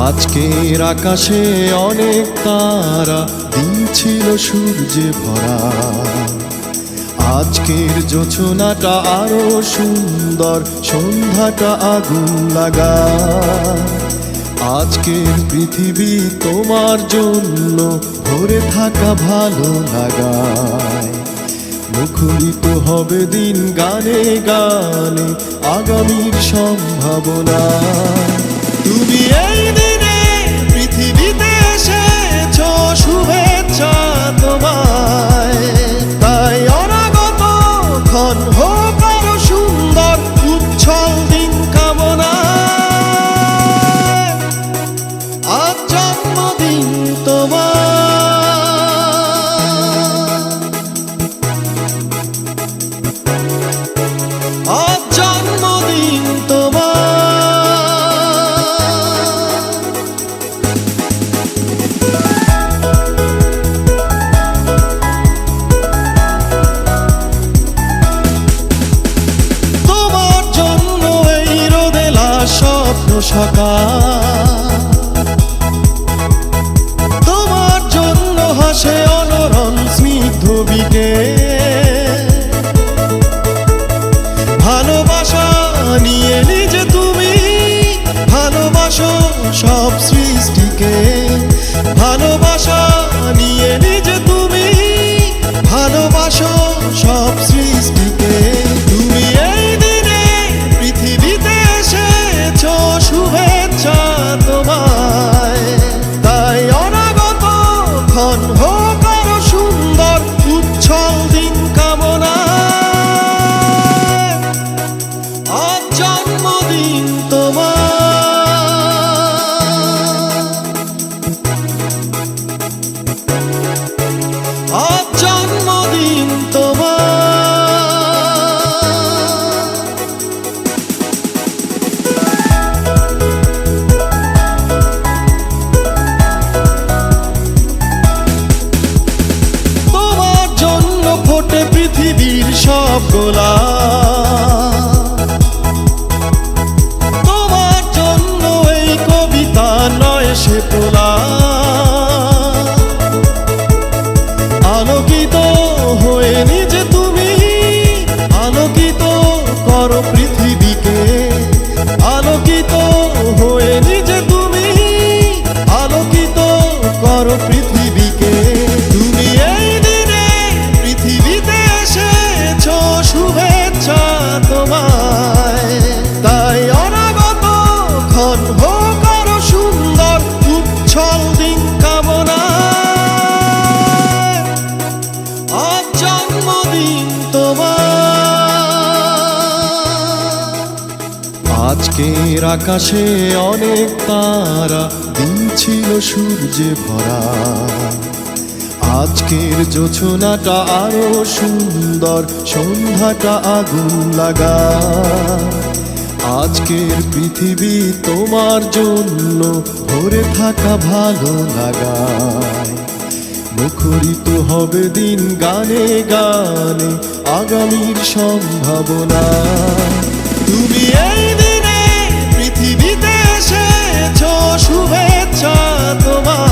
আজকের আকাশে অনেক তারা, দিন ছিল সূর্যে ভরা। আজকের জোছনাটা আরো সুন্দর, সন্ধ্যাটা আগুন লাগা। আজকের পৃথিবী তোমার জন্য ভরে থাকা ভালো লাগায়। মুখরিত হবে দিন গানে গানে আগামীর সম্ভাবনা। তুমি এই দিনে পৃথিবীতে এসেছো, শুভেচ্ছা তোমায়। তাই অনাগত ক্ষণ হোক আরো সুন্দর, উজ্জ্বল দিন কামনা। আজ জন্মদিন তোমার, আজ জন্মদিন তোমার। তোমার জন্য এই রোদেলা স্বপ্ন সকাল, তোমার জন্য হাসে অনরণ স্নিগ্ধ বিকেল। ভালোবাসা নিয়ে নিজে তুমি ভালোবাসো সব সৃষ্টিকে। ভালোবাসা নিয়ে নিজে তুমি ভালোবাসো সব সৃষ্টিকে। তুমি এই দিনে পৃথিবীতে এসেছো, শুভেচ্ছা তোমায়। তাই অনাগত ক্ষণ হোক আরো সুন্দর, উজ্জ্বল দিন কামনা। আজ জন্মদিন তোমার, আজ জন্মদিন তোমার। তোমার জন্য ফোটে পৃথিবীর সব গোলাপ। তোমার জন্য এই কবিতা নয় সে তোলা। আলোকিত হয়ে নিজে তুমি আলোকিত করো পৃথিবীকে। আলোকিত হয়ে নিজে তুমি আলোকিত করো পৃথিবীকে। তুমি এই দিনে পৃথিবীতে এসেছো, শুভেচ্ছা তোমায়। তাই অনাগত ক্ষণ হোক আরো সুন্দর, উজ্জ্বল দিন কামনা। আজ জন্মদিন তোমার। আজকের আকাশে অনেক তারা, দিন ছিল সূর্যে ভরা। আজকের জোছনাটা আরো সুন্দর, সন্ধ্যাটা আগুন লাগা। আজকের পৃথিবী তোমার জন্য ভরে থাকা ভালো লাগায়। মুখরিত হবে দিন গানে গানে আগামীর সম্ভাবনা। তুমি এই দিনে পৃথিবীতে এসেছো, শুভেচ্ছা তোমার।